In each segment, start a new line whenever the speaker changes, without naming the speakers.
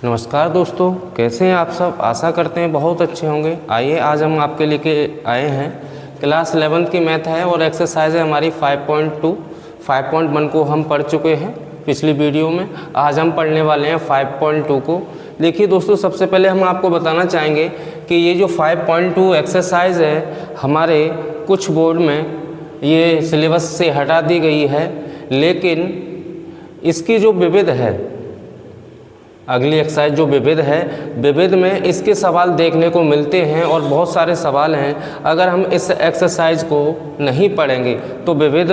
नमस्कार दोस्तों, कैसे हैं आप सब। आशा करते हैं बहुत अच्छे होंगे। आइए आज हम आपके लेके आए हैं क्लास 11th की मैथ है और एक्सरसाइज है हमारी 5.2। 5.1 को हम पढ़ चुके हैं पिछली वीडियो में। आज हम पढ़ने वाले हैं 5.2 को। देखिए दोस्तों, सबसे पहले हम आपको बताना चाहेंगे कि ये जो 5.2 एक्सरसाइज है हमारे कुछ बोर्ड में ये सिलेबस से हटा दी गई है, लेकिन इसकी जो विविध है, अगली एक्सरसाइज जो विविध है, विविध में इसके सवाल देखने को मिलते हैं और बहुत सारे सवाल हैं। अगर हम इस एक्सरसाइज को नहीं पढ़ेंगे तो विविध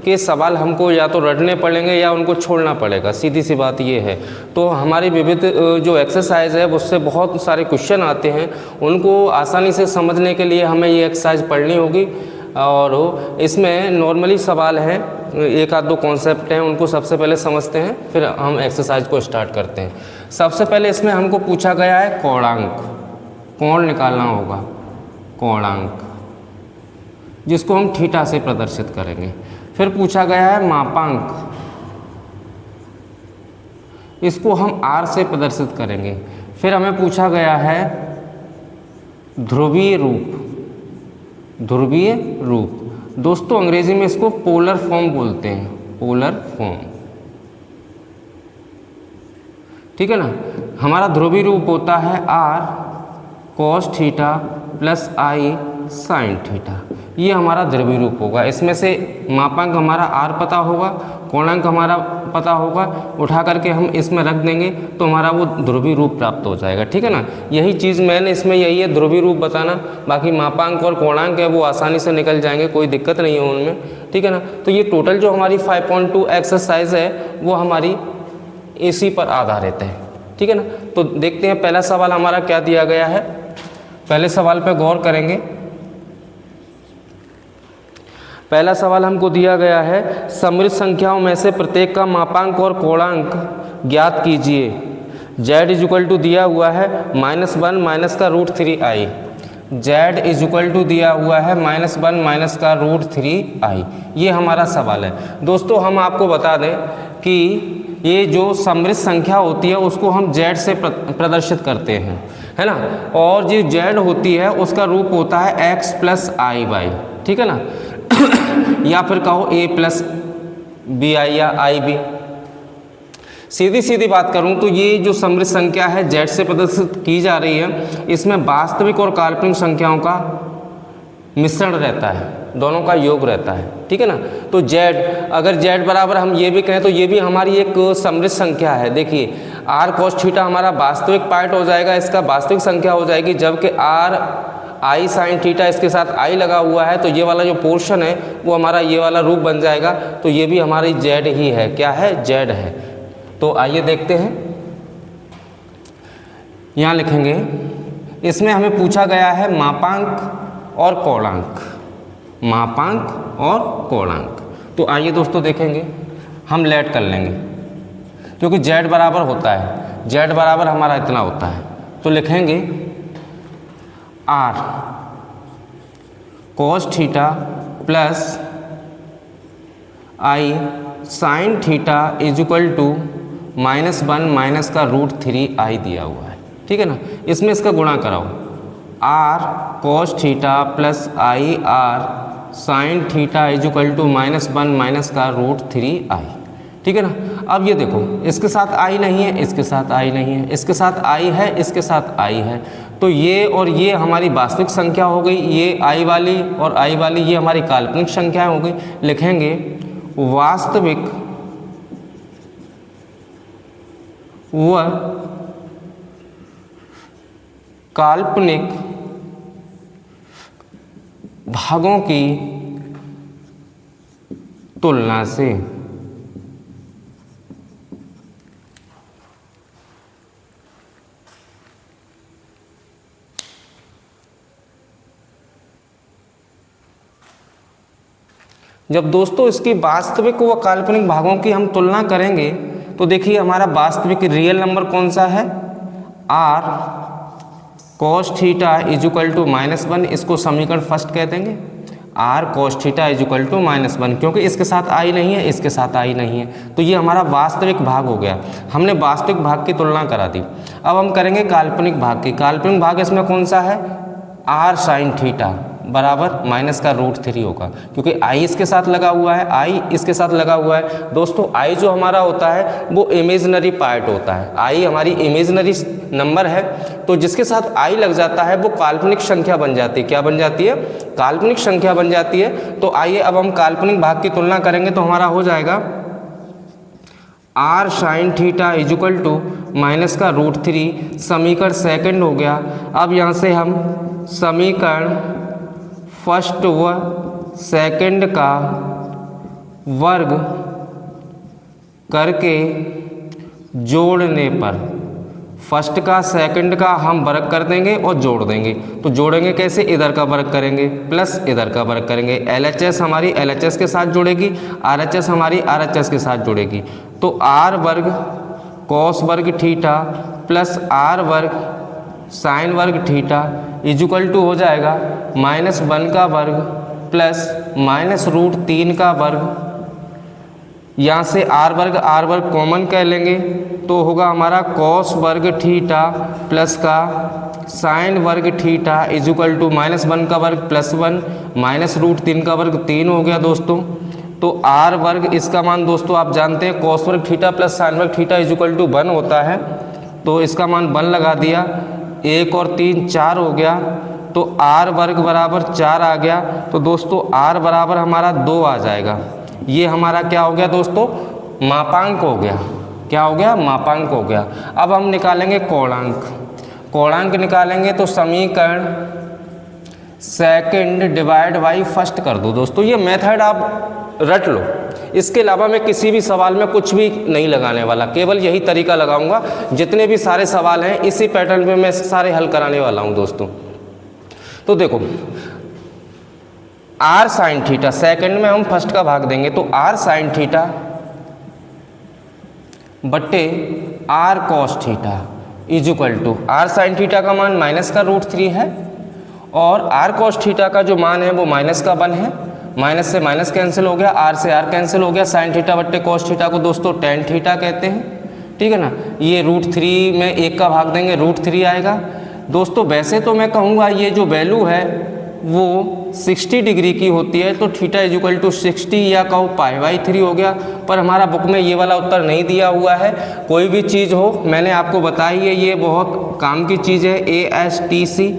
के सवाल हमको या तो रटने पड़ेंगे या उनको छोड़ना पड़ेगा, सीधी सी बात ये है। तो हमारी विविध जो एक्सरसाइज है उससे बहुत सारे क्वेश्चन आते हैं, उनको आसानी से समझने के लिए हमें ये एक्सरसाइज पढ़नी होगी। और इसमें नॉर्मली सवाल हैं, एक आध दो कॉन्सेप्ट हैं, उनको सबसे पहले समझते हैं, फिर हम एक्सरसाइज को स्टार्ट करते हैं। सबसे पहले इसमें हमको पूछा गया है कोणांक। कोण निकालना होगा, कोणांक, जिसको हम थीटा से प्रदर्शित करेंगे। फिर पूछा गया है मापांक, इसको हम आर से प्रदर्शित करेंगे। फिर हमें पूछा गया है ध्रुवीय रूप। ध्रुवीय रूप दोस्तों अंग्रेजी में इसको पोलर फॉर्म बोलते हैं, पोलर फॉर्म, ठीक है ना। हमारा ध्रुवीय रूप होता है r cos theta plus i sine theta, ये हमारा ध्रुवीय रूप होगा। इसमें से मापांक हमारा आर पता होगा, कोणांक हमारा पता होगा, उठा करके हम इसमें रख देंगे तो हमारा वो ध्रुवीय रूप प्राप्त हो जाएगा, ठीक है ना। यही चीज़ मैंने इसमें यही है, ध्रुवीय रूप बताना। बाकी मापांक और कोणांक है वो आसानी से निकल जाएंगे, कोई दिक्कत नहीं है उनमें, ठीक है ना। तो ये टोटल जो हमारी 5.2 एक्सरसाइज है वो हमारी इसी पर आधारित है, ठीक है ना। तो देखते हैं पहला सवाल हमारा क्या दिया गया है। पहले सवाल पर गौर करेंगे। पहला सवाल हमको दिया गया है समृद्ध संख्याओं में से प्रत्येक का मापांक और कोणांक ज्ञात कीजिए। z इक्वल टू दिया हुआ है -1 माइनस का √3i। z इक्वल टू दिया हुआ है -1 माइनस का √3i। ये हमारा सवाल है। दोस्तों हम आपको बता दें कि ये जो समृद्ध संख्या होती है उसको हम z से प्रदर्शित करते हैं, है ना। और जो z होती है उसका रूप होता है x प्लस आई वाई, ठीक है ना। या फिर कहो a प्लस बी आई या आई बी। सीधी सीधी बात करूं तो ये जो समृद्ध संख्या है z से प्रदर्शित की जा रही है, इसमें वास्तविक और काल्पनिक संख्याओं का मिश्रण रहता है, दोनों का योग रहता है, ठीक है ना। तो z, अगर z बराबर हम ये भी कहें तो ये भी हमारी एक समृद्ध संख्या है। देखिए r cos थीटा हमारा वास्तविक पार्ट हो जाएगा, इसका वास्तविक संख्या हो जाएगी, जबकि r आई साइन थीटा इसके साथ आई लगा हुआ है, तो ये वाला जो पोर्शन है वो हमारा ये वाला रूप बन जाएगा। तो ये भी हमारी z ही है, क्या है, z है। तो आइए देखते हैं, यहाँ लिखेंगे। इसमें हमें पूछा गया है मापांक और कोणांक, मापांक और कोणांक। तो आइए दोस्तों देखेंगे, हम लेट कर लेंगे क्योंकि z बराबर होता है, z बराबर हमारा इतना होता है। तो लिखेंगे r cos theta plus i sine theta is equal to -1 minus का √3i दिया हुआ है, ठीक है ना। इसमें इसका गुणा कराओ, r cos theta plus i r sine theta is equal to -1 minus का √3i, ठीक है ना। अब ये देखो, इसके साथ i नहीं है, इसके साथ i नहीं है, इसके साथ i है, इसके साथ i है। तो ये और ये हमारी वास्तविक संख्या हो गई, ये i वाली और i वाली ये हमारी काल्पनिक संख्याएं हो गई। लिखेंगे वास्तविक व काल्पनिक भागों की तुलना से जब दोस्तों इसकी वास्तविक व काल्पनिक भागों की हम तुलना करेंगे तो देखिए हमारा वास्तविक रियल नंबर कौन सा है, r cos theta is equal to -1, इसको समीकरण फर्स्ट कह देंगे। R cos theta is equal to -1, क्योंकि इसके साथ आई नहीं है, इसके साथ आई नहीं है, तो ये हमारा वास्तविक भाग हो गया। हमने वास्तविक भाग की तुलना करा दी। अब हम करेंगे काल्पनिक भाग की। काल्पनिक भाग इसमें कौन सा है, आर साइन थीटा बराबर -√3 होगा, क्योंकि आई इसके साथ लगा हुआ है, आई इसके साथ लगा हुआ है। दोस्तों आई जो हमारा होता है वो इमेजिनरी पार्ट होता है, आई हमारी इमेजिनरी नंबर है, तो जिसके साथ आई लग जाता है वो काल्पनिक संख्या बन जाती है। क्या बन जाती है, काल्पनिक संख्या बन जाती है। तो आइए अब हम काल्पनिक भाग की तुलना करेंगे, तो हमारा हो जाएगा r sine theta is equal to -√3, समीकरण सेकंड हो गया। अब यहाँ से हम समीकरण फर्स्ट व सेकंड का वर्ग करके जोड़ने पर, फर्स्ट का सेकंड का हम वर्ग कर देंगे और जोड़ देंगे। तो जोड़ेंगे कैसे, इधर का वर्ग करेंगे प्लस इधर का वर्ग करेंगे। LHS हमारी LHS के साथ जुड़ेगी, RHS हमारी RHS के साथ जुड़ेगी। तो आर वर्ग कॉस वर्ग थीटा प्लस आर वर्ग साइन वर्ग थीटा इज इक्वल टू हो जाएगा -1 का वर्ग प्लस -√3 का वर्ग। यहाँ से आर वर्ग कॉमन कर लेंगे तो होगा हमारा कॉस वर्ग थीटा प्लस का साइन वर्ग थीटा इज इक्वल टू -1 का वर्ग प्लस 1 -√3 का वर्ग 3 हो गया दोस्तों। तो आर वर्ग इसका मान दोस्तों आप जानते हैं कॉस वर्ग थीटा प्लस साइन वर्ग थीटा इज इक्वल टू 1 होता है, तो इसका मान 1 लगा दिया, 1 और 3 4 हो गया, तो आर वर्ग बराबर 4 आ गया। तो दोस्तों आर बराबर हमारा 2 आ जाएगा। ये हमारा क्या हो गया दोस्तों, मापांक हो गया। क्या हो गया, मापांक हो गया। अब हम निकालेंगे कोणांक। कोणांक निकालेंगे तो समीकरण सेकंड डिवाइड बाई फर्स्ट कर दो। दोस्तों ये मेथड आप रट लो, इसके अलावा मैं किसी भी सवाल में कुछ भी नहीं लगाने वाला, केवल यही तरीका लगाऊंगा। जितने भी सारे सवाल हैं इसी पैटर्न पे मैं सारे हल कराने वाला हूं दोस्तों। तो देखो आर साइन थीटा, सेकंड में हम फर्स्ट का भाग देंगे, तो आर साइन थीटा बट्टे r cos theta is equal to, r sine theta का मान -√3 है और आर कॉस थीटा का जो मान है वो -1 है। माइनस से माइनस कैंसिल हो गया, आर से आर कैंसिल हो गया। साइन थीटा बट्टे कॉस थीटा को दोस्तों टेन थीटा कहते हैं, ठीक है ना। ये √3 में 1 का भाग देंगे, √3 आएगा। दोस्तों वैसे तो मैं कहूँगा ये जो वैल्यू है वो 60 डिग्री की होती है, तो थीटा इज इक्वल टू 60 या कहो π/3 हो गया, पर हमारा बुक में ये वाला उत्तर नहीं दिया हुआ है। कोई भी चीज़ हो मैंने आपको बताई है, ये बहुत काम की चीज़ है, ASTC।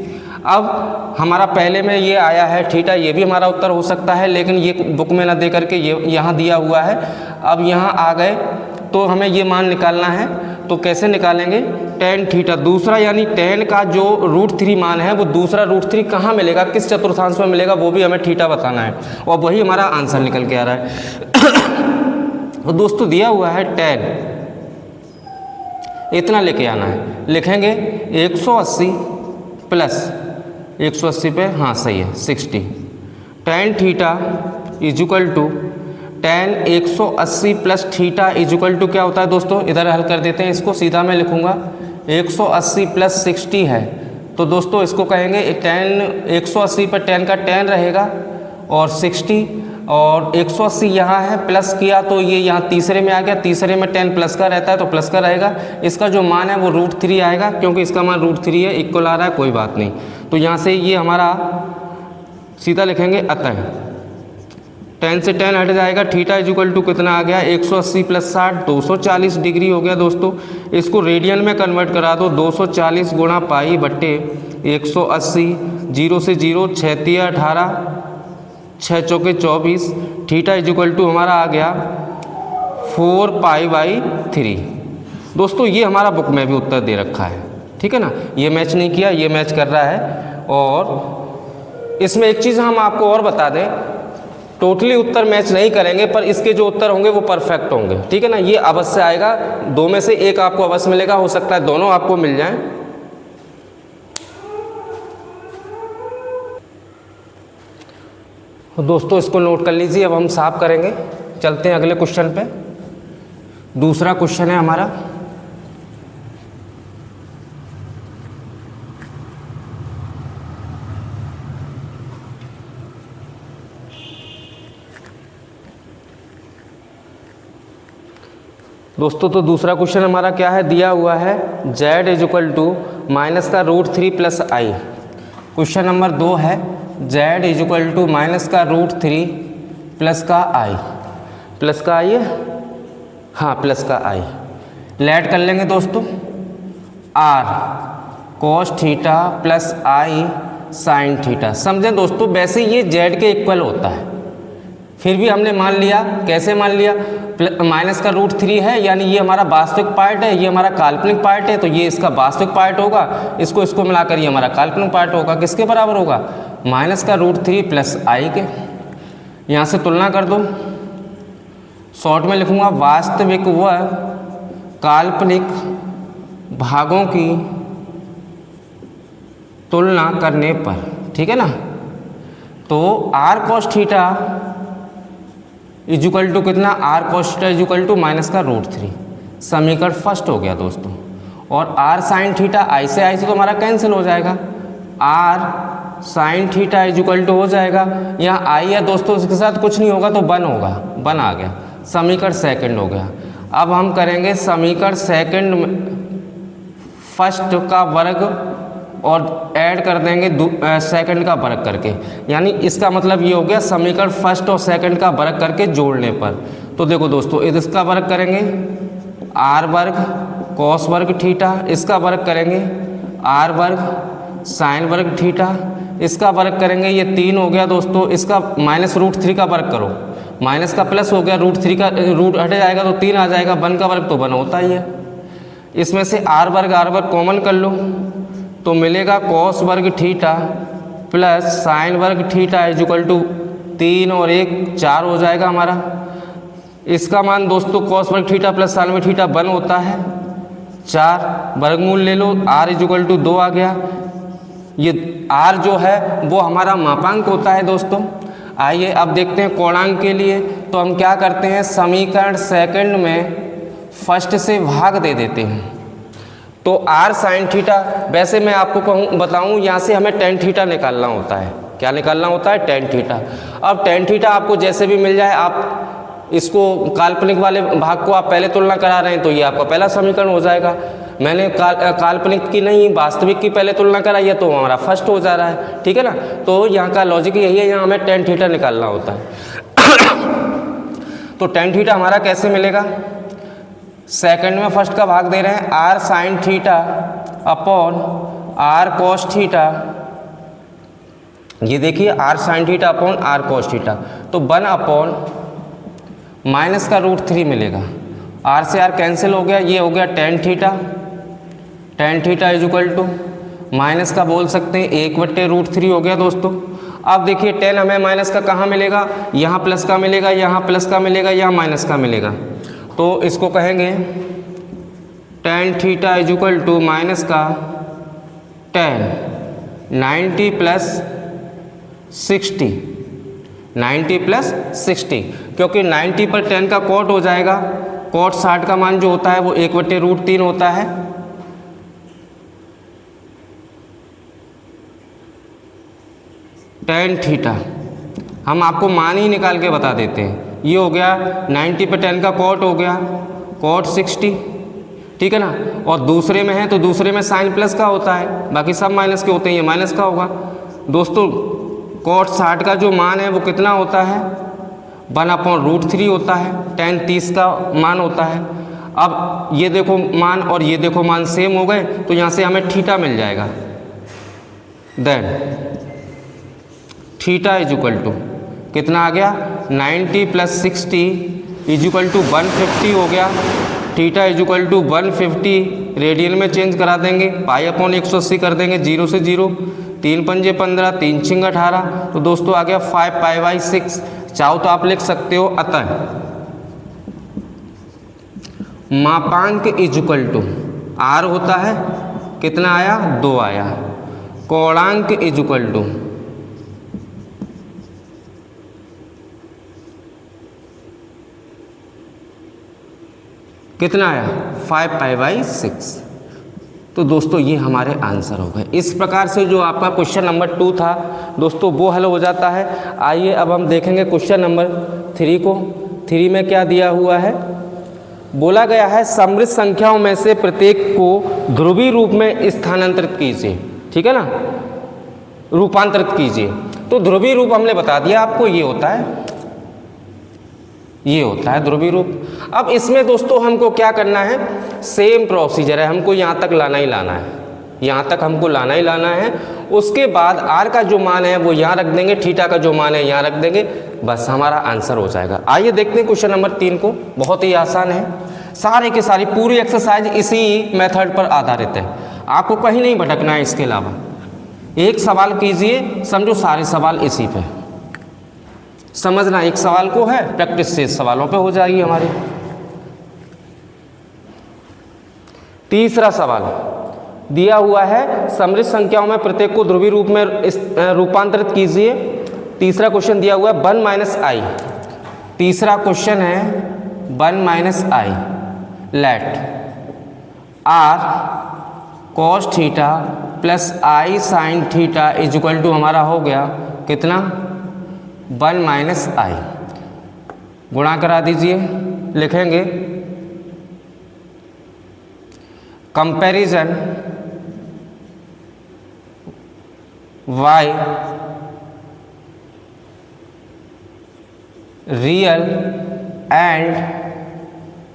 अब हमारा पहले में ये आया है थीटा, ये भी हमारा उत्तर हो सकता है, लेकिन ये बुक में ना दे करके ये यहाँ दिया हुआ है। अब यहाँ आ गए तो हमें ये मान निकालना है, तो कैसे निकालेंगे, टेन थीटा दूसरा, यानी टेन का जो √3 मान है वो दूसरा √3 कहाँ मिलेगा, किस चतुर्थांश में मिलेगा, वो भी हमें थीटा बताना है, और वही हमारा आंसर निकल के आ रहा है। तो दोस्तों दिया हुआ है टेन, इतना लेके आना है। लिखेंगे 180 प्लस 180 पे, हाँ सही है 60, tan theta is equal to tan 180 plus theta is equal to क्या होता है दोस्तों, इधर हल कर देते हैं इसको, सीधा मैं लिखूंगा 180 प्लस 60 है, तो दोस्तों इसको कहेंगे टेन, 180 पर टेन का टेन रहेगा और 60, और 180 यहाँ है, प्लस किया तो ये यहाँ तीसरे में आ गया, तीसरे में टेन प्लस का रहता है तो प्लस का रहेगा। इसका जो मान है वो √3 आएगा, क्योंकि इसका मान √3 है, इक्वल आ रहा है, कोई बात नहीं। तो यहाँ से ये हमारा सीधा लिखेंगे, अतः टेन से टेन हट जाएगा, थीटा इज इक्वल टू कितना आ गया, 180 प्लस 60 240 डिग्री हो गया दोस्तों। इसको रेडियन में कन्वर्ट करा दो, 240 गुणा पाई बट्टे 180, 0 से 0 6 तिया 18, 6 चौके 24, थीटा इज इक्वल टू हमारा आ गया 4π/3। दोस्तों ये हमारा बुक में भी उत्तर दे रखा है, ठीक है ना, ये मैच नहीं किया, ये मैच कर रहा है। और इसमें एक चीज़ हम आपको और बता दें, टोटली उत्तर मैच नहीं करेंगे, पर इसके जो उत्तर होंगे वो परफेक्ट होंगे, ठीक है ना। ये अवश्य आएगा, दो में से एक आपको अवश्य मिलेगा, हो सकता है दोनों आपको मिल जाएं। तो दोस्तों इसको नोट कर लीजिए, अब हम साफ करेंगे। चलते हैं अगले क्वेश्चन पे। दूसरा क्वेश्चन है हमारा, दोस्तों तो दूसरा क्वेश्चन हमारा क्या है, दिया हुआ है z is equal to minus का root 3 plus i. Question number 2 है z is equal to minus का रूट 3 प्लस का आई। प्लस का आई है, हाँ प्लस का आई। लेट कर लेंगे दोस्तों, r cos theta plus i sine theta. समझें दोस्तों, वैसे ये z के इक्वल होता है, फिर भी हमने मान लिया। कैसे मान लिया, माइनस का रूट 3 है यानी ये हमारा वास्तविक पार्ट है, ये हमारा काल्पनिक पार्ट है, तो ये इसका वास्तविक पार्ट होगा, इसको मिलाकर ये हमारा काल्पनिक पार्ट होगा। किसके बराबर होगा, माइनस का रूट 3 प्लस आई के। यहाँ से तुलना कर दो, शॉर्ट में लिखूंगा वास्तविक व काल्पनिक भागों की तुलना करने पर, ठीक है ना। तो r cos theta is equal to कितना, r cos theta is equal to minus का रूट 3, समीकरण फर्स्ट हो गया दोस्तों। और r साइन थीटा, आई से तो हमारा कैंसिल हो जाएगा, r sine theta is equal to हो जाएगा, यहाँ आई है दोस्तों, इसके साथ कुछ नहीं होगा तो 1 होगा, 1 आ गया, समीकरण सेकंड हो गया। अब हम करेंगे समीकरण सेकंड में फर्स्ट का वर्ग और ऐड कर देंगे सेकंड का वर्ग करके, यानी इसका मतलब ये हो गया समीकरण फर्स्ट और सेकंड का वर्ग करके जोड़ने पर। तो देखो दोस्तों, इसका वर्ग करेंगे r वर्ग कॉस वर्ग थीटा, इसका वर्ग करेंगे r वर्ग साइन वर्ग थीटा, इसका वर्ग करेंगे, ये 3 हो गया दोस्तों। इसका माइनस रूट 3 का वर्ग करो, माइनस का प्लस हो गया, रूट 3 का रूट हट जाएगा तो 3 आ जाएगा, 1 का वर्ग तो 1 होता ही है। इसमें से r वर्ग कॉमन कर लो तो मिलेगा कॉस वर्ग थीटा प्लस साइन वर्ग थीटा इजुकल टू 3 और 1 4 हो जाएगा हमारा। इसका मान दोस्तों कॉस वर्ग थीटा प्लस साइन वर्ग थीटा 1 होता है, 4 वर्गमूल ले लो, r इजुकल टू 2 आ गया। ये r जो है वो हमारा मापांक होता है दोस्तों। आइए अब देखते हैं कोणांक के लिए, तो हम क्या करते हैं, समीकरण सेकंड में फर्स्ट से भाग दे देते हैं। तो r साइन थीटा, वैसे मैं आपको बताऊं, यहाँ से हमें टेन थीटा निकालना होता है। क्या निकालना होता है, टेन थीटा। अब टेन थीटा आपको जैसे भी मिल जाए, आप इसको काल्पनिक वाले भाग को आप पहले तुलना करा रहे हैं तो ये आपका पहला समीकरण हो जाएगा। मैंने काल्पनिक की नहीं वास्तविक की पहले तुलना कराई है तो हमारा फर्स्ट हो जा रहा है, ठीक है ना। तो यहाँ का लॉजिक यही है, यहाँ हमें टेन थीटा निकालना होता है। तो टेन थीटा हमारा कैसे मिलेगा, सेकंड में फर्स्ट का भाग दे रहे हैं, r sine theta upon r cos theta. ये देखिए r sine theta upon r cos theta, तो 1 अपॉन माइनस का रूट 3 मिलेगा, r से r कैंसिल हो गया, ये हो गया tan theta. Tan theta is equal to minus का बोल सकते हैं 1/√3 हो गया दोस्तों। अब देखिए टेन हमें माइनस का कहाँ मिलेगा, यहाँ प्लस का मिलेगा, यहाँ प्लस का मिलेगा, यहाँ माइनस का मिलेगा। तो इसको कहेंगे tan theta is equal to minus का टेन 90 प्लस 60, 90 प्लस 60, क्योंकि 90 पर 10 का कॉट हो जाएगा। कॉट 60 का मान जो होता है वो 1/√3 होता है। टेन थीटा हम आपको मान ही निकाल के बता देते हैं। ये हो गया 90 पे 10 का कॉट हो गया, कॉट 60, ठीक है ना। और दूसरे में है तो दूसरे में साइन प्लस का होता है, बाकी सब माइनस के होते हैं, ये माइनस का होगा दोस्तों। कॉट 60 का जो मान है वो कितना होता है, 1/√3 होता है। टेन 30 का मान होता है। अब ये देखो मान और ये देखो मान सेम हो गए, तो यहाँ से हमें थीटा मिल जाएगा। देन थीटा इजुकल टू कितना आ गया, 90 प्लस 60 इजुकल टू 150 हो गया। थीटा इजुकल टू 150 रेडियन में चेंज करा देंगे, π/180 कर देंगे, 0 से 0, 3 पंजे 15, 3 छिंग 18, तो दोस्तों आ गया 5π/6। चाहो तो आप लिख सकते हो। अतः मापांक इजुकल टू r होता है, कितना आया, 2 आया। कोणांक इजुकल टू कितना आया, 5π/6। तो दोस्तों ये हमारे आंसर हो गए। इस प्रकार से जो आपका क्वेश्चन नंबर 2 था दोस्तों वो हल हो जाता है। आइए अब हम देखेंगे क्वेश्चन नंबर 3 को। 3 में क्या दिया हुआ है, बोला गया है समृद्ध संख्याओं में से प्रत्येक को ध्रुवीय रूप में स्थानांतरित कीजिए, ठीक है ना, रूपांतरित कीजिए। तो ध्रुवीय रूप हमने बता दिया आपको, ये होता है ध्रुवीय रूप। अब इसमें दोस्तों हमको क्या करना है, सेम प्रोसीजर है, हमको यहाँ तक लाना ही लाना है, यहाँ तक हमको लाना ही लाना है। उसके बाद आर का जो मान है वो यहाँ रख देंगे, थीटा का जो मान है यहाँ रख देंगे, बस हमारा आंसर हो जाएगा। आइए देखते हैं क्वेश्चन नंबर 3 को, बहुत ही आसान है, सारे के सारी पूरी एक्सरसाइज इसी मेथड पर आधारित है, आपको कहीं नहीं भटकना है। इसके अलावा एक सवाल कीजिए, समझो सारे सवाल इसी पे, समझना एक सवाल को है, प्रैक्टिस से सवालों पे हो जाएगी हमारी। तीसरा सवाल दिया हुआ है समृद्ध संख्याओं में प्रत्येक को ध्रुवीय रूप में रूपांतरित कीजिए। तीसरा क्वेश्चन दिया हुआ है 1 माइनस आई, तीसरा क्वेश्चन है 1 minus i, let r cos theta plus i sine theta is equal to हमारा हो गया कितना, 1 माइनस आई। गुणा करा दीजिए, लिखेंगे comparison y real and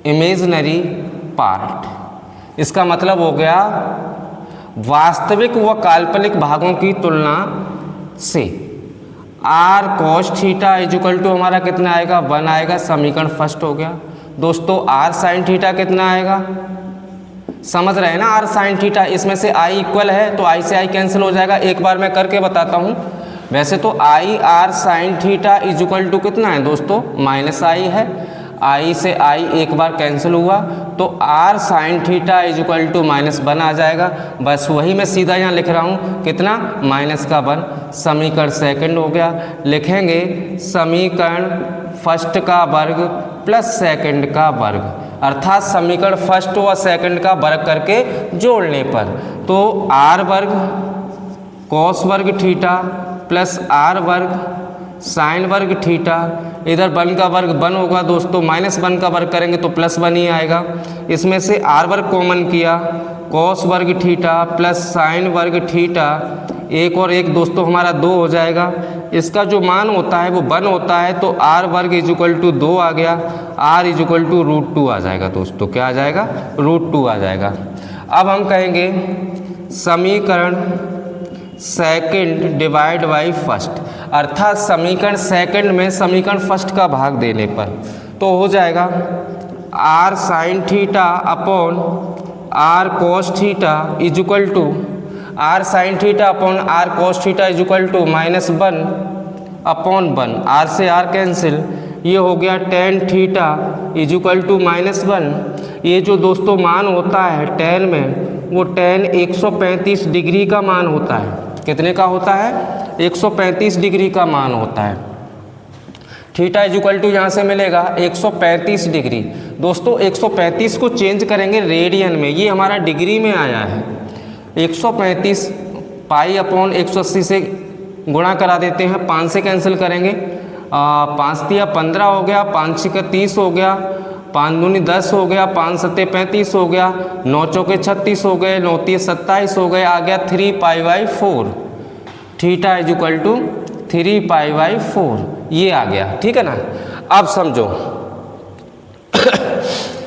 imaginary part. इसका मतलब हो गया वास्तविक व काल्पनिक भागों की तुलना से r cos theta is equal to हमारा कितना आएगा, 1 आएगा, समीकरण फर्स्ट हो गया। दोस्तों आर साइन थीटा कितना आएगा, समझ रहे हैं ना, आर साइन थीटा, इसमें से आई इक्वल है तो आई से आई कैंसिल हो जाएगा। एक बार मैं करके बताता हूँ, वैसे तो i r sine theta is equal to कितना है दोस्तों, माइनस आई है, आई से आई एक बार कैंसिल हुआ तो r sine theta is equal to -1 आ जाएगा। बस वही मैं सीधा यहाँ लिख रहा हूँ कितना, -1। समीकरण सेकंड हो गया, लिखेंगे समीकरण फर्स्ट का वर्ग प्लस सेकंड का वर्ग, अर्थात समीकरण फर्स्ट व सेकंड का वर्ग करके जोड़ने पर तो आर वर्ग कॉस वर्ग थीटा प्लस आर वर्ग साइन वर्ग थीटा, इधर 1 का वर्ग 1 होगा दोस्तों, -1 का वर्ग करेंगे तो +1 ही आएगा। इसमें से आर वर्ग कॉमन किया, कॉस वर्ग थीटा प्लस साइन वर्ग थीटा, एक और एक दोस्तों हमारा 2 हो जाएगा। इसका जो मान होता है वो 1 होता है तो आर वर्ग इज इक्वल टू 2 आ गया, आर इज इक्वल टू √2 आ जाएगा दोस्तों, क्या आ जाएगा, √2 आ जाएगा। अब हम कहेंगे समीकरण सेकंड डिवाइड बाई फर्स्ट, अर्थात समीकरण सेकंड में समीकरण फर्स्ट का भाग देने पर तो हो जाएगा r sine theta upon r cos theta is equal to r sine theta upon r cos theta is equal to -1 upon 1, r से आर कैंसिल, ये हो गया tan theta is equal to -1। ये जो दोस्तों मान होता है tan में, वो tan 135 डिग्री का मान होता है। कितने का होता है, 135 डिग्री का मान होता है। थीटा इज इक्वल टू यहाँ से मिलेगा 135 डिग्री। दोस्तों 135 को चेंज करेंगे रेडियन में, ये हमारा डिग्री में आया है। 135 पाई अपॉन 180 से गुणा करा देते हैं, 5 से कैंसिल करेंगे, 5 तिया 15 हो गया, 5 छिका 30 हो गया, 5 दूनी 10 हो गया, 5 सत्ते 35 हो गया, 9 चौके 36 हो गए, 9 तिया 27 हो गए, आ गया 3π/4। थीटा इज इक्वल टू 3π/4, ये आ गया, ठीक है ना। अब समझो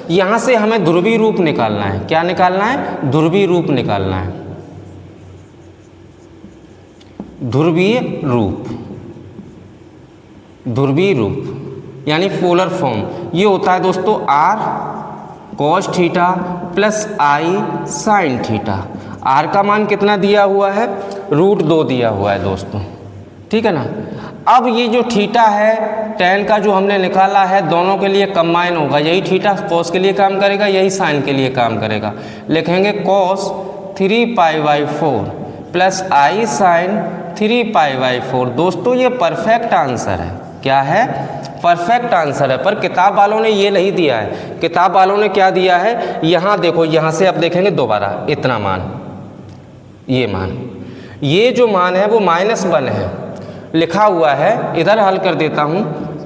यहाँ से हमें ध्रुवीय रूप निकालना है। क्या निकालना है, ध्रुवीय रूप निकालना है, ध्रुवीय रूप, ध्रुवीय रूप यानी पोलर फॉर्म। ये होता है दोस्तों r cos theta plus i sine theta. R का मान कितना दिया हुआ है, √2 दिया हुआ है दोस्तों, ठीक है ना। अब ये जो थीटा है tan का जो हमने निकाला है, दोनों के लिए कंबाइन होगा, यही थीटा कॉस के लिए काम करेगा, यही साइन के लिए काम करेगा। लिखेंगे cos 3π/4 प्लस आई साइन 3π/4। दोस्तों ये परफेक्ट आंसर है, क्या है, परफेक्ट आंसर है। पर किताब वालों ने ये नहीं दिया है, किताब वालों ने क्या दिया है, यहाँ देखो, यहाँ से अब देखेंगे दोबारा, इतना मान, ये मान, ये जो मान है वो -1 है लिखा हुआ है। इधर हल कर देता हूँ,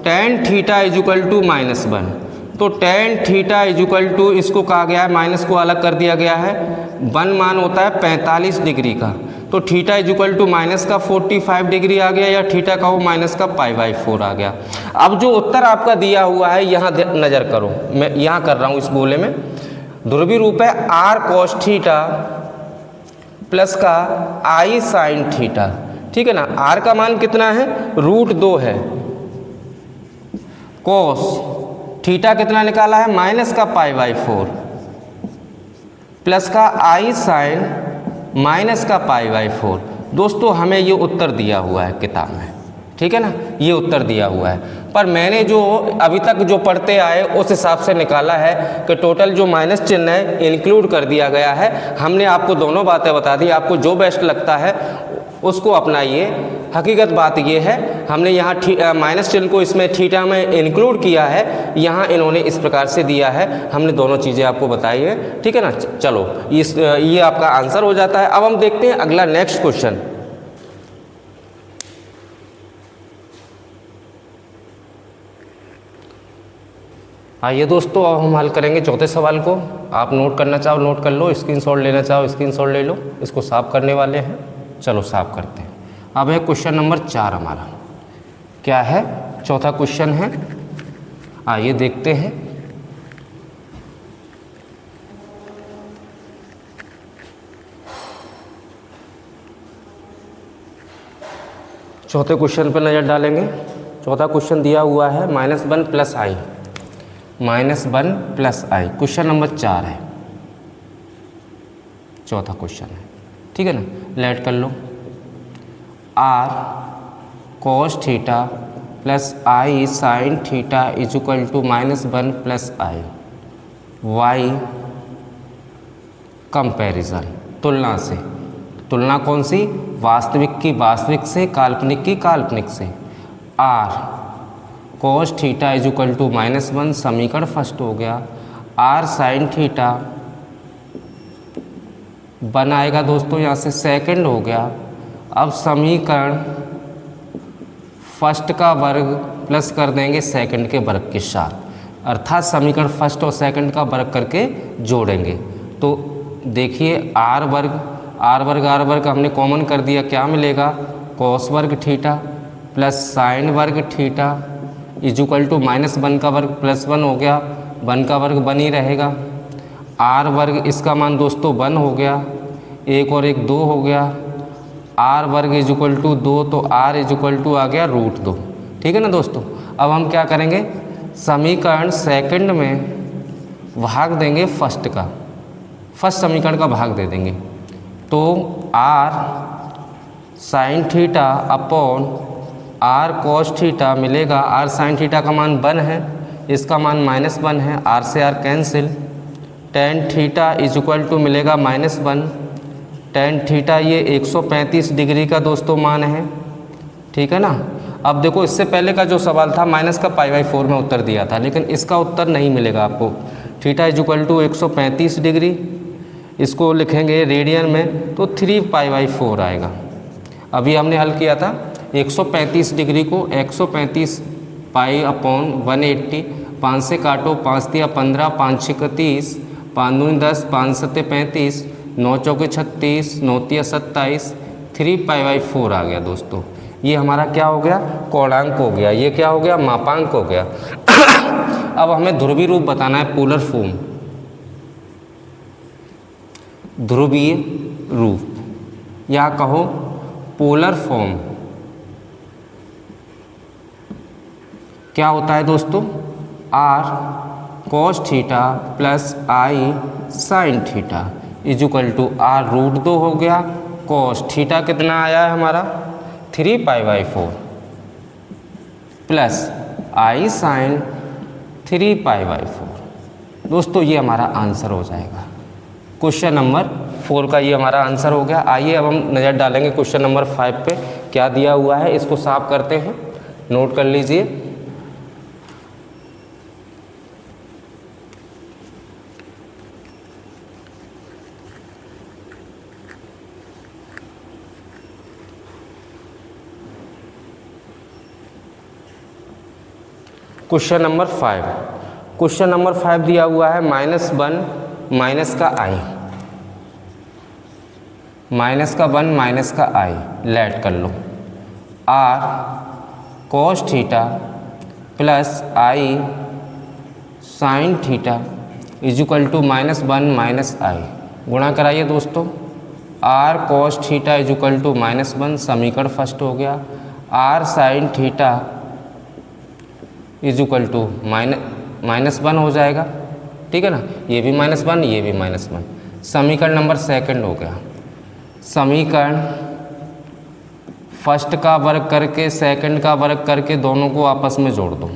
tan theta is equal to -1, तो tan theta is equal to, इसको कहा गया है माइनस को अलग कर दिया गया है, 1 मान होता है 45 डिग्री का, तो theta is equal to minus का 45 डिग्री आ गया, या थीटा का वो माइनस का π/4 आ गया। अब जो उत्तर आपका दिया हुआ है यहाँ नज़र करो, मैं यहाँ कर रहा हूँ इस गोले में, ध्रुवीय रूप है r cos थीटा प्लस का i sin थीटा, ठीक है ना। r का मान कितना है, √2 है, cos थीटा कितना निकाला है, माइनस का π/4 प्लस का i sin माइनस का π/4। दोस्तों हमें ये उत्तर दिया हुआ है किताब में, ठीक है ना, ये उत्तर दिया हुआ है, पर मैंने जो अभी तक जो पढ़ते आए उस हिसाब से निकाला है कि टोटल जो माइनस चिन्ह है इंक्लूड कर दिया गया है। हमने आपको दोनों बातें बता दी, आपको जो बेस्ट लगता है उसको अपनाइए। हकीकत बात ये है, हमने यहाँ माइनस चिन्ह को इसमें थीटा में इंक्लूड किया है, यहाँ इन्होंने इस प्रकार से दिया है, हमने दोनों चीज़ें आपको बताई है, ठीक है ना। चलो ये आपका आंसर हो जाता है। अब हम देखते हैं अगला नेक्स्ट क्वेश्चन। आइए दोस्तों, अब हम हल करेंगे चौथे सवाल को। आप नोट करना चाहो नोट कर लो, स्क्रीनशॉट लेना चाहो स्क्रीनशॉट ले लो, इसको साफ करने वाले हैं। चलो साफ करते हैं। अब है क्वेश्चन नंबर 4 हमारा, क्या है, चौथा क्वेश्चन है। आइए देखते हैं। चौथे क्वेश्चन पर नज़र डालेंगे। चौथा क्वेश्चन दिया हुआ है -1 + i, -1 + i, क्वेश्चन नंबर 4 है, चौथा क्वेश्चन है, ठीक है ना। लेट कर लो, r cos theta plus i sin theta is equal to -1 + i, y comparison, तुलना से, तुलना कौन सी, वास्तविक की वास्तविक से, काल्पनिक की काल्पनिक से। r cos theta is equal to -1, समीकरण फर्स्ट हो गया। r sin थीटा 1 आएगा दोस्तों, यहाँ से सेकंड हो गया। अब समीकरण फर्स्ट का वर्ग प्लस कर देंगे सेकंड के वर्ग के साथ, अर्थात समीकरण फर्स्ट और सेकंड का वर्ग करके जोड़ेंगे। तो देखिए r वर्ग हमने कॉमन कर दिया, क्या मिलेगा, cos वर्ग थीटा प्लस साइन वर्ग थीटा इज इक्वल टू -1 का वर्ग प्लस 1 हो गया, 1 का वर्ग 1 ही रहेगा। r वर्ग, इसका मान दोस्तों 1 हो गया, 1 और 1 2 हो गया, r वर्ग इज इक्वल टू 2, तो r इज इक्वल टू आ गया √2, ठीक है ना दोस्तों। अब हम क्या करेंगे, समीकरण सेकंड में भाग देंगे फर्स्ट का, फर्स्ट समीकरण का भाग दे देंगे, तो r sin theta upon r cos theta मिलेगा। r sin थीटा का मान 1 है, इसका मान -1 है, r से r cancel, tan theta is equal to मिलेगा -1, tan थीटा ये 135 डिग्री का दोस्तों मान है, ठीक है ना। अब देखो इससे पहले का जो सवाल था माइनस का π/4 में उत्तर दिया था, लेकिन इसका उत्तर नहीं मिलेगा आपको। Theta is equal to 135 degree, इसको लिखेंगे रेडियन में तो 3π/4 आएगा। अभी हमने हल किया था 135 डिग्री को 135 π/180, 5 से काटो, 5 दिया 15, 5 6 30, 5 दूनी 10, 5 7 35, 9 चौके 36, 9 तिया 27, 3π/4 आ गया दोस्तों। ये हमारा क्या हो गया, कोणांक हो गया, ये क्या हो गया, मापांक हो गया। अब हमें ध्रुवीय रूप बताना है, पोलर फॉर्म, ध्रुवीय रूप या कहो पोलर फॉर्म क्या होता है दोस्तों, r cos theta plus i sin theta is equal to r √2 हो गया, cos थीटा कितना आया है हमारा 3π/4 प्लस i sin 3π/4। दोस्तों ये हमारा आंसर हो जाएगा, क्वेश्चन नंबर 4 का ये हमारा आंसर हो गया। आइए अब हम नज़र डालेंगे क्वेश्चन नंबर 5 पे, क्या दिया हुआ है इसको साफ करते हैं, नोट कर लीजिए। क्वेश्चन नंबर 5, क्वेश्चन नंबर 5 दिया हुआ है -1 माइनस का i, -1 माइनस का i लेट कर लो, r cos theta plus i sin theta is equal to -1 minus i। गुणा कराइए दोस्तों, r cos theta is equal to -1, समीकरण फर्स्ट हो गया, r sin theta is equal to -1 हो जाएगा, ठीक है ना, ये भी -1 ये भी -1। समीकरण नंबर सेकंड हो गया, समीकरण फर्स्ट का वर्ग करके सेकंड का वर्ग करके दोनों को आपस में जोड़ दो,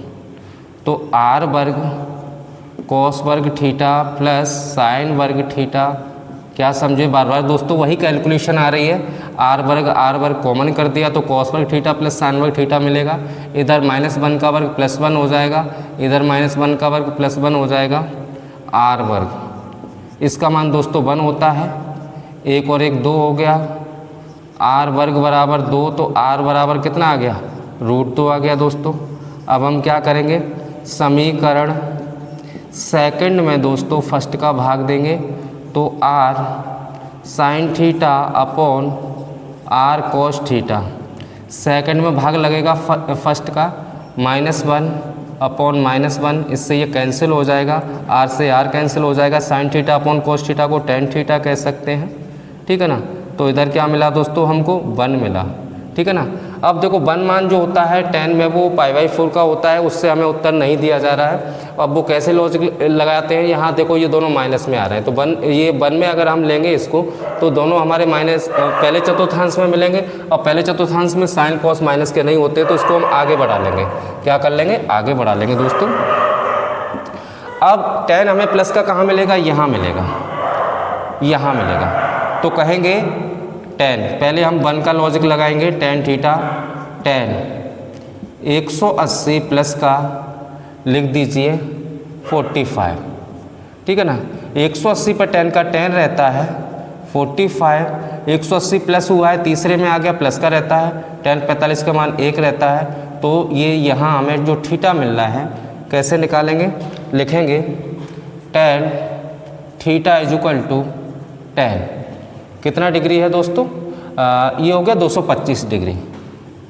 तो r वर्ग cos वर्ग थीटा प्लस साइन वर्ग थीटा, क्या समझे बार बार दोस्तों, वही कैलकुलेशन आ रही है, r वर्ग कॉमन कर दिया तो cos वर्ग थीटा प्लस साइन वर्ग थीटा मिलेगा, इधर -1 का वर्ग +1 हो जाएगा, इधर -1 का वर्ग +1 हो जाएगा, r वर्ग, इसका मान दोस्तों 1 होता है, 1 और 1 2 हो गया, r वर्ग बराबर 2, तो r बराबर कितना आ गया, √2 आ गया दोस्तों। अब हम क्या करेंगे, समीकरण सेकंड में दोस्तों फर्स्ट का भाग देंगे, तो r sine theta upon r cos theta, second में भाग लगेगा फर्स्ट का, -1 अपॉन -1, इससे ये कैंसिल हो जाएगा, r से r कैंसिल हो जाएगा, sine theta upon cos theta को tan थीटा कह सकते हैं, ठीक है ना। तो इधर क्या मिला दोस्तों, हमको 1 मिला, ठीक है ना। अब देखो 1 मान जो होता है tan में वो π/4 का होता है, उससे हमें उत्तर नहीं दिया जा रहा है। अब वो कैसे लॉजिक लगाते हैं, यहाँ देखो ये दोनों माइनस में आ रहे हैं, तो 1 में अगर हम लेंगे इसको तो दोनों हमारे माइनस पहले चतुर्थांश में मिलेंगे, और पहले चतुर्थांश में साइन कॉस माइनस के नहीं होते, तो इसको हम आगे बढ़ा लेंगे, क्या कर लेंगे, आगे बढ़ा लेंगे दोस्तों। अब tan हमें प्लस का कहाँ मिलेगा, यहाँ मिलेगा, यहाँ मिलेगा, तो कहेंगे tan, पहले हम 1 का लॉजिक लगाएंगे, tan थीटा, tan 180 प्लस का लिख दीजिए 45, ठीक है ना, 180 पर tan का tan रहता है 45, 180 प्लस हुआ है, तीसरे में आ गया प्लस का रहता है, tan 45 का मान 1 रहता है, तो ये यहाँ हमें जो थीटा मिल रहा है कैसे निकालेंगे, लिखेंगे tan theta is equal to tan, कितना डिग्री है दोस्तों, ये हो गया 225 डिग्री,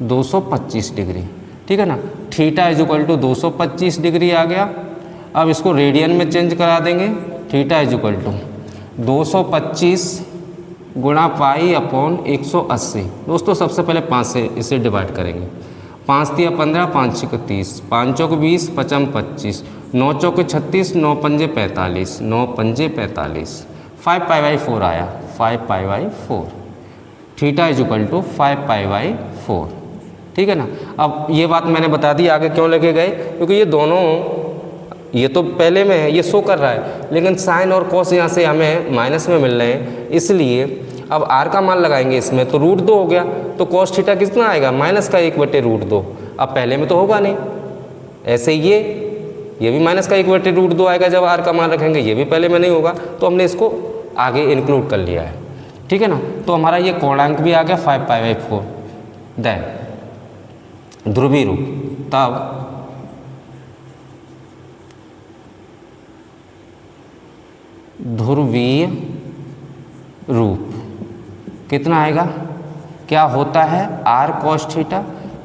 225 डिग्री, ठीक है ना, थीटा इजुकल टू 225 डिग्री आ गया। अब इसको रेडियन में चेंज करा देंगे, थीटा इजुकल टू 225 गुणा पाई अपॉन 180, दोस्तों सबसे पहले 5 से इसे डिवाइड करेंगे, 5 × 15, 5 × 30, 5 × 20, 5 × 25, 9 × 36, 9 × 5 = 45, 9 × 5 = 45, 5π/4 आया, 5π/4, थीटा इजुकल टू 5π/4, ठीक है ना। अब ये बात मैंने बता दी, आगे क्यों लेके गए, क्योंकि ये दोनों, ये तो पहले में है, ये शो कर रहा है, लेकिन साइन और कॉस यहाँ से हमें माइनस में मिल रहे हैं, इसलिए अब r का मान लगाएंगे इसमें, तो √2 हो गया, तो cos थीटा कितना आएगा, -1/√2, अब पहले में तो होगा नहीं, ऐसे ये भी -1/√2 आएगा जब r का मान रखेंगे, ये भी पहले में नहीं होगा, तो हमने इसको आगे इंक्लूड कर लिया है, ठीक है ना। तो हमारा ये कोणांक भी आ गया 5π/4, देन ध्रुवीय रूप, तब ध्रुवीय रूप कितना आएगा, क्या होता है, r cos theta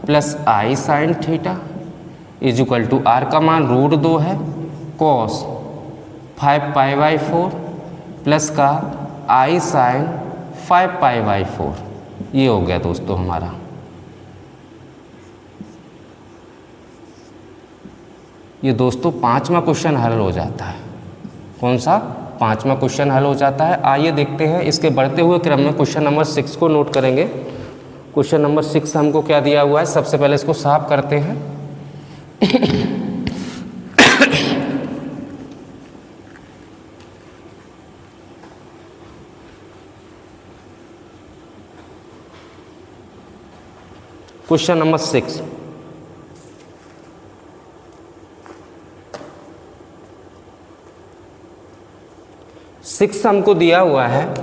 plus i sin theta is equal to, r का मान √2 है, cos 5π/4 प्लस का i sin 5π/4, ये हो गया दोस्तों हमारा। ये दोस्तों 5वां क्वेश्चन हल हो जाता है, कौन सा, 5वां क्वेश्चन हल हो जाता है। आइए देखते हैं इसके बढ़ते हुए क्रम में क्वेश्चन नंबर 6 को नोट करेंगे। क्वेश्चन नंबर 6 हमको क्या दिया हुआ है, सबसे पहले इसको साफ करते हैं। क्वेश्चन नंबर 6 हमको दिया हुआ है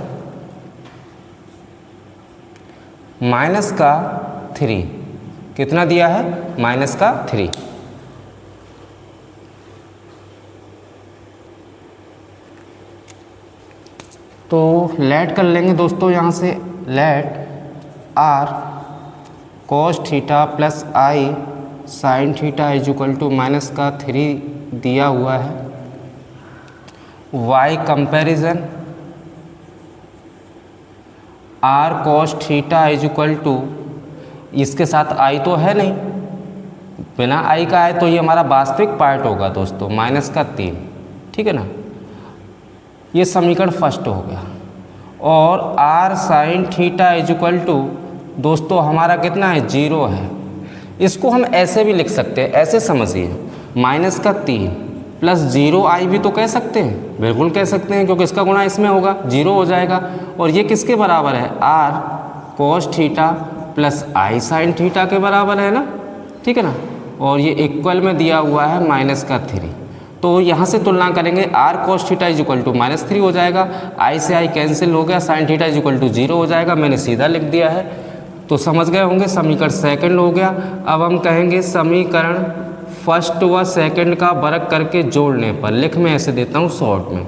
-3, कितना दिया है, -3, तो लेट कर लेंगे दोस्तों यहाँ से, let r cos theta plus i sine theta is equal to minus का 3 दिया हुआ है, y comparison r cos theta is equal to, इसके साथ आई तो है नहीं, बिना आई का है तो ये हमारा वास्तविक पार्ट होगा दोस्तों, माइनस का 3, ठीक है ना। ये समीकरण फर्स्ट हो गया। और r sine theta is equal to दोस्तों हमारा कितना है, 0 है। इसको हम ऐसे भी लिख सकते हैं, ऐसे समझिए, माइनस का 3 प्लस 0 आई भी तो कह सकते हैं, बिल्कुल कह सकते हैं, क्योंकि इसका गुणा इसमें होगा, 0 हो जाएगा। और ये किसके बराबर है, r cos theta plus i sine theta के बराबर है ना, ठीक है ना। और ये इक्वल में दिया हुआ है माइनस का 3, तो यहाँ से तुलना करेंगे, r cos theta is equal to -3 हो जाएगा, आई से आई कैंसिल हो गया, sine theta is equal to 0 हो जाएगा, मैंने सीधा लिख दिया है। तो समझ गए होंगे, समीकरण सेकंड हो गया। अब हम कहेंगे समीकरण फर्स्ट व सेकंड का वर्ग करके जोड़ने पर, लिख मैं ऐसे देता हूँ शॉर्ट में,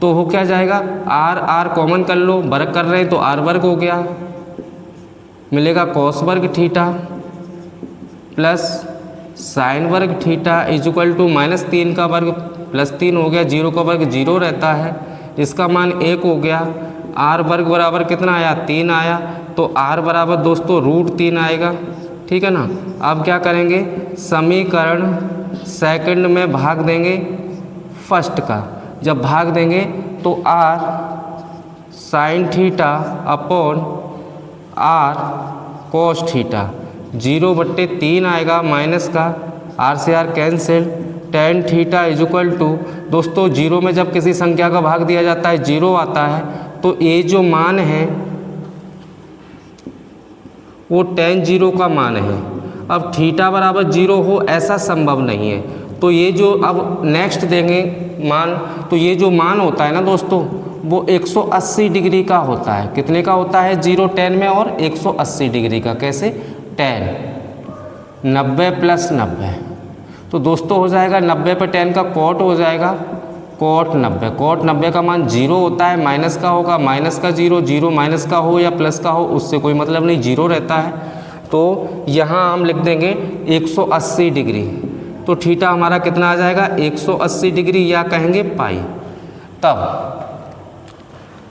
तो हो क्या जाएगा, आर आर कॉमन कर लो, वर्ग कर रहे हैं तो आर वर्ग हो गया, मिलेगा कॉस वर्ग थीटा प्लस साइन वर्ग थीटा इज इक्वल टू -3 का वर्ग प्लस 3 हो गया, 0 का वर्ग 0 रहता है, इसका मान 1 हो गया। आर वर्ग बराबर कितना आया, 3 आया, तो आर बराबर दोस्तों √3 आएगा, ठीक है ना। अब क्या करेंगे, समीकरण सेकंड में भाग देंगे फर्स्ट का, जब भाग देंगे तो r sine theta upon r cos theta 0/3 आएगा, माइनस का आर से r cancel, tan theta is equal to दोस्तों 0 में जब किसी संख्या का भाग दिया जाता है 0 आता है, तो ये जो मान है वो tan 0 का मान है। अब थीटा बराबर 0 हो ऐसा संभव नहीं है, तो ये जो अब नेक्स्ट देंगे मान, तो ये जो मान होता है ना दोस्तों वो 180 डिग्री का होता है। कितने का होता है, 0 tan में और 180 डिग्री का। कैसे, tan 90 + 90, तो दोस्तों हो जाएगा 90 पे tan का कॉट हो जाएगा, कॉट 90, कॉट 90 का मान 0 होता है, माइनस का होगा, माइनस का 0, 0 माइनस का हो या प्लस का हो उससे कोई मतलब नहीं, 0 रहता है। तो यहाँ हम लिख देंगे 180 डिग्री, तो थीटा हमारा कितना आ जाएगा, 180 डिग्री या कहेंगे पाई। तब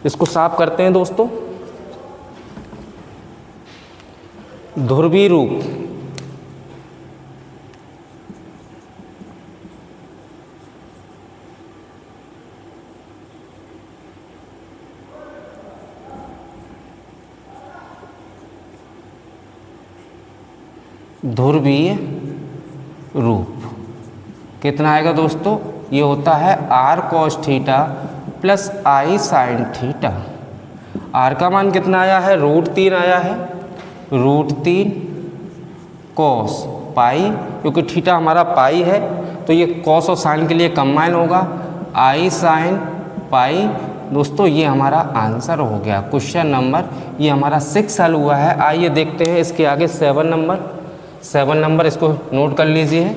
इसको साफ करते हैं दोस्तों, ध्रुवीय रूप ध्रुवीय रूप कितना आएगा दोस्तों, ये होता है r cos theta plus i sine theta. R का मान कितना आया है, √3 आया है, √3 कॉस पाई, क्योंकि थीटा हमारा पाई है तो ये कॉस और साइन के लिए कंबाइन होगा, आई साइन पाई। दोस्तों ये हमारा आंसर हो गया क्वेश्चन नंबर, ये हमारा 6 हल हुआ है। आइए देखते हैं इसके आगे 7 नंबर, इसको नोट कर लीजिए।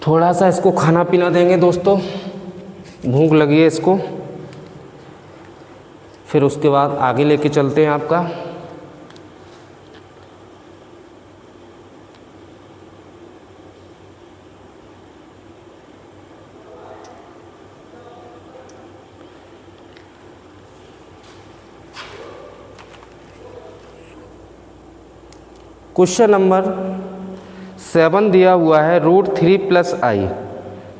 थोड़ा सा इसको खाना पीना देंगे दोस्तों, भूख लगी है इसको, फिर उसके बाद आगे लेके चलते हैं आपका। क्वेश्चन नंबर 7 दिया हुआ है √3 + i,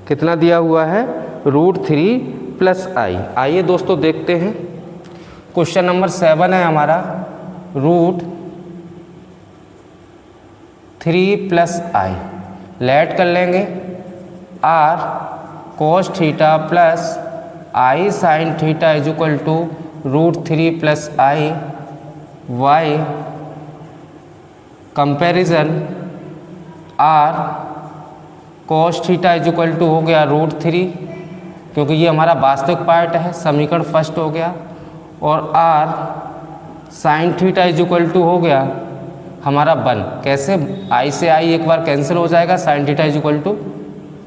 कितना दिया हुआ है, √3 + i। आइए दोस्तों देखते हैं, क्वेश्चन नंबर 7 है हमारा √3 + i। लेट कर लेंगे r cos theta plus i sine theta is equal to √3 + i, y comparison r cos theta is equal to हो गया √3, क्योंकि ये हमारा वास्तविक पार्ट है, समीकरण फर्स्ट हो गया। और r sine theta is equal to हो गया हमारा 1। कैसे? आई से आई एक बार कैंसिल हो जाएगा, sine theta is equal to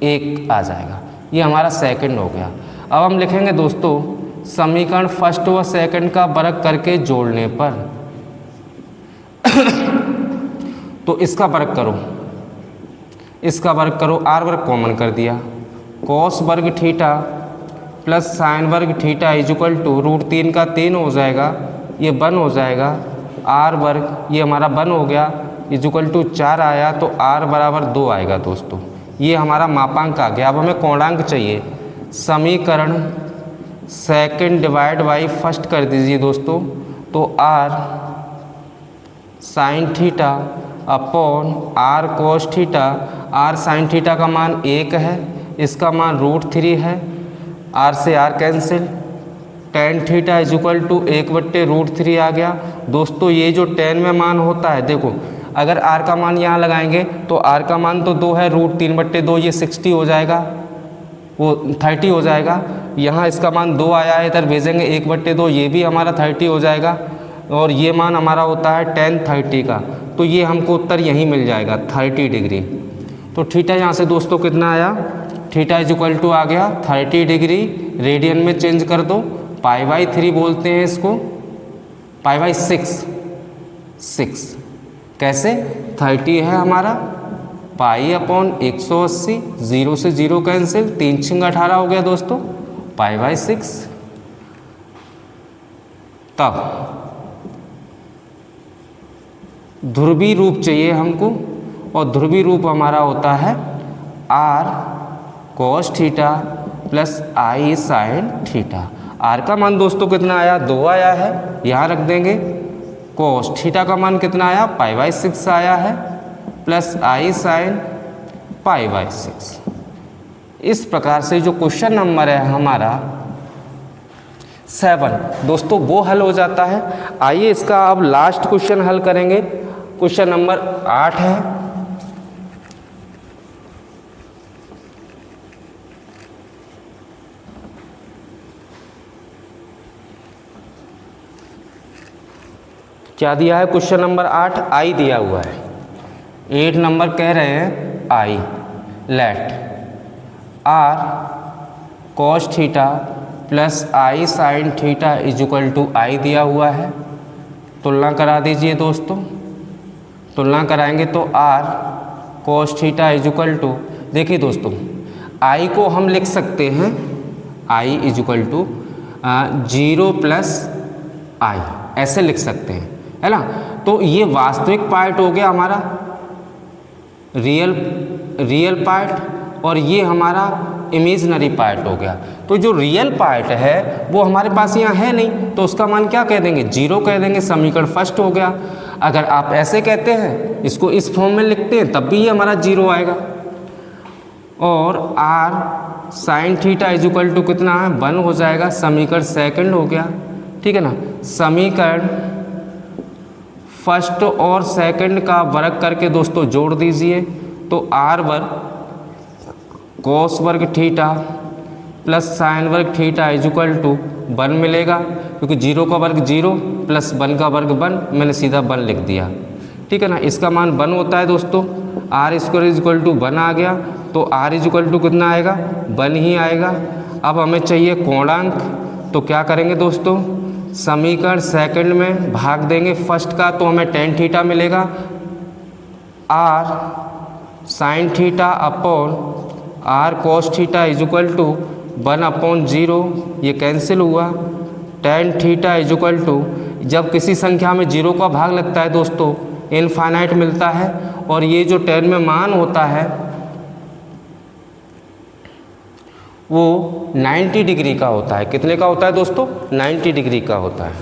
1 आ जाएगा। ये हमारा सेकंड हो गया। अब हम लिखेंगे दोस्तों समीकरण फर्स्ट व सेकंड का वर्ग करके जोड़ने पर तो इसका वर्ग करो, इसका वर्ग करो, आर वर्ग कॉमन कर दिया, कॉस वर्ग थीटा प्लस साइन वर्ग थीटा इज इक्वल टू √3 का 3 हो जाएगा, ये 1 हो जाएगा, आर वर्ग ये हमारा 1 हो गया इज इक्वल टू 4 आया, तो आर बराबर 2 आएगा दोस्तों। ये हमारा मापांक आ गया। अब हमें कोणांक चाहिए, समीकरण सेकंड डिवाइड बाई फर्स्ट कर दीजिए दोस्तों, तो r sine theta upon r cos theta, r sine theta का मान 1 है, इसका मान √3 है, आर से r cancel, tan theta is equal to 1/√3 आ गया। दोस्तों ये जो टेन में मान होता है, देखो अगर आर का मान यहाँ लगाएंगे तो आर का मान तो 2 है, √3/2 ये 60 हो जाएगा, वो 30 हो जाएगा। यहाँ इसका मान 2 आया है, इधर भेजेंगे 1/2, ये भी हमारा 30 हो जाएगा। और ये मान हमारा होता है tan 30 का, तो ये हमको उत्तर यहीं मिल जाएगा 30 डिग्री। तो थीटा यहाँ से दोस्तों कितना आया, थीटा इज इक्वल टू आ गया 30 डिग्री, रेडियन में चेंज कर दो, π/3 बोलते हैं इसको, π/6। कैसे? 30 है हमारा, π/180, 0 से 0 कैंसिल, 3 × 18 हो गया दोस्तों, π/6। तब ध्रुवीय रूप चाहिए हमको, और ध्रुवीय रूप हमारा होता है r cos theta plus i sine theta. R का मान दोस्तों कितना आया, 2 आया है, यहाँ रख देंगे। कॉस थीटा का मान कितना आया, π/6 आया है, प्लस आई साइन π/6। इस प्रकार से जो क्वेश्चन नंबर है हमारा 7 दोस्तों वो हल हो जाता है। आइए इसका अब लास्ट क्वेश्चन हल करेंगे। क्वेश्चन नंबर 8 है। क्या दिया है क्वेश्चन नंबर 8? आई दिया हुआ है। 8 नंबर कह रहे हैं I let r cos theta plus i sine theta is equal to i दिया हुआ है। तुलना करा दीजिए दोस्तों, तुलना कराएंगे तो r cos theta is equal to, देखिए दोस्तों आई को हम लिख सकते हैं i is equal to 0 plus i, ऐसे लिख सकते हैं, है ना। तो ये वास्तविक पार्ट हो गया हमारा, रियल पार्ट, और ये हमारा इमेजिनरी पार्ट हो गया। तो जो रियल पार्ट है वो हमारे पास यहाँ है नहीं, तो उसका मान क्या कह देंगे, 0 कह देंगे, समीकरण फर्स्ट हो गया। अगर आप ऐसे कहते हैं, इसको इस फॉर्म में लिखते हैं, तब भी ये हमारा 0 आएगा। और r sine theta is equal to कितना है, 1 हो जाएगा, समीकरण सेकंड हो गया, ठीक है ना। समीकरण फर्स्ट और सेकंड का वर्ग करके दोस्तों जोड़ दीजिए, तो आर वर्ग कॉस वर्ग थीटा प्लस साइन वर्ग थीटा इज इक्वल टू 1 मिलेगा, क्योंकि 0 का वर्ग 0 प्लस 1 का वर्ग 1, मैंने सीधा 1 लिख दिया, ठीक है ना। इसका मान 1 होता है दोस्तों, r square is equal to 1 आ गया, तो आर इज इक्वल टू कितना आएगा, 1 ही आएगा। अब हमें चाहिए कोणांक, तो क्या करेंगे दोस्तों, समीकरण सेकंड में भाग देंगे फर्स्ट का, तो हमें tan थीटा मिलेगा, r sine theta upon r cos theta is equal to 1/0, ये कैंसिल हुआ। tan theta is equal to, जब किसी संख्या में 0 का भाग लगता है दोस्तों इनफाइनाइट मिलता है, और ये जो tan में मान होता है वो 90 डिग्री का होता है। कितने का होता है दोस्तों, 90 डिग्री का होता है।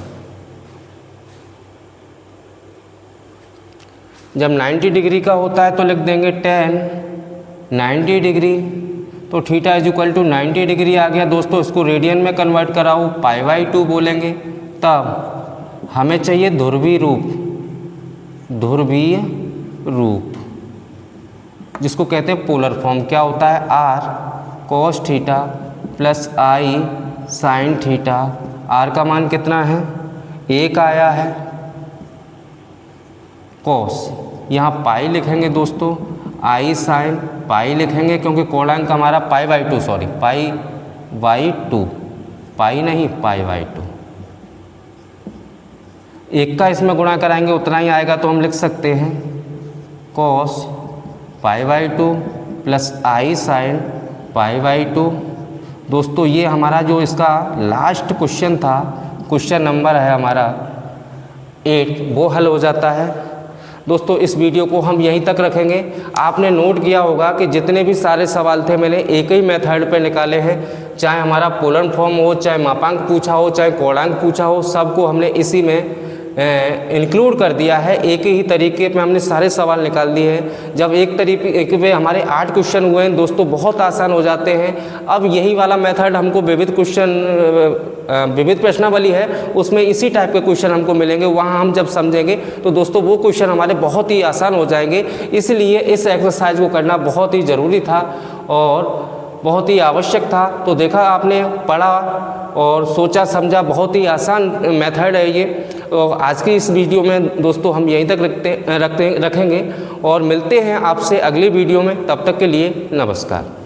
जब 90 डिग्री का होता है तो लिख देंगे tan 90 डिग्री, तो theta is equal to 90 degree आ गया दोस्तों। इसको रेडियन में कन्वर्ट कराओ, π/2 बोलेंगे। तब हमें चाहिए ध्रुवीय रूप, ध्रुवीय रूप, जिसको कहते हैं पोलर फॉर्म। क्या होता है, r cos theta plus i sine theta. R का मान कितना है, 1 आया है, कॉस यहाँ पाई लिखेंगे दोस्तों, आई साइन पाई लिखेंगे क्योंकि कोणांक हमारा pi by 2, sorry pi by 2, पाई नहीं पाई बाई 2। 1 का इसमें गुणा कराएंगे उतना ही आएगा, तो हम लिख सकते हैं cos pi by 2 plus i sine pi by 2। दोस्तों ये हमारा जो इसका लास्ट क्वेश्चन था, क्वेश्चन नंबर है हमारा 8, वो हल हो जाता है। दोस्तों इस वीडियो को हम यहीं तक रखेंगे। आपने नोट किया होगा कि जितने भी सारे सवाल थे मैंने एक ही मेथड पे निकाले हैं, चाहे हमारा पोलर फॉर्म हो, चाहे मापांक पूछा हो, चाहे कोणांक पूछा हो, सबको हमने इसी में इंक्लूड कर दिया है। एक ही तरीके पे हमने सारे सवाल निकाल दिए हैं। जब एक तरीके पे हमारे 8 क्वेश्चन हुए हैं दोस्तों, बहुत आसान हो जाते हैं। अब यही वाला मेथड हमको विविध प्रश्नावली है, उसमें इसी टाइप के क्वेश्चन हमको मिलेंगे, वहाँ हम जब समझेंगे तो दोस्तों वो क्वेश्चन हमारे बहुत ही आसान हो जाएंगे। इसलिए इस एक्सरसाइज को करना बहुत ही ज़रूरी था और बहुत ही आवश्यक था। तो देखा आपने, पढ़ा और सोचा समझा, बहुत ही आसान मेथड है ये। तो आज की इस वीडियो में दोस्तों हम यहीं तक रखेंगे और मिलते हैं आपसे अगली वीडियो में। तब तक के लिए नमस्कार।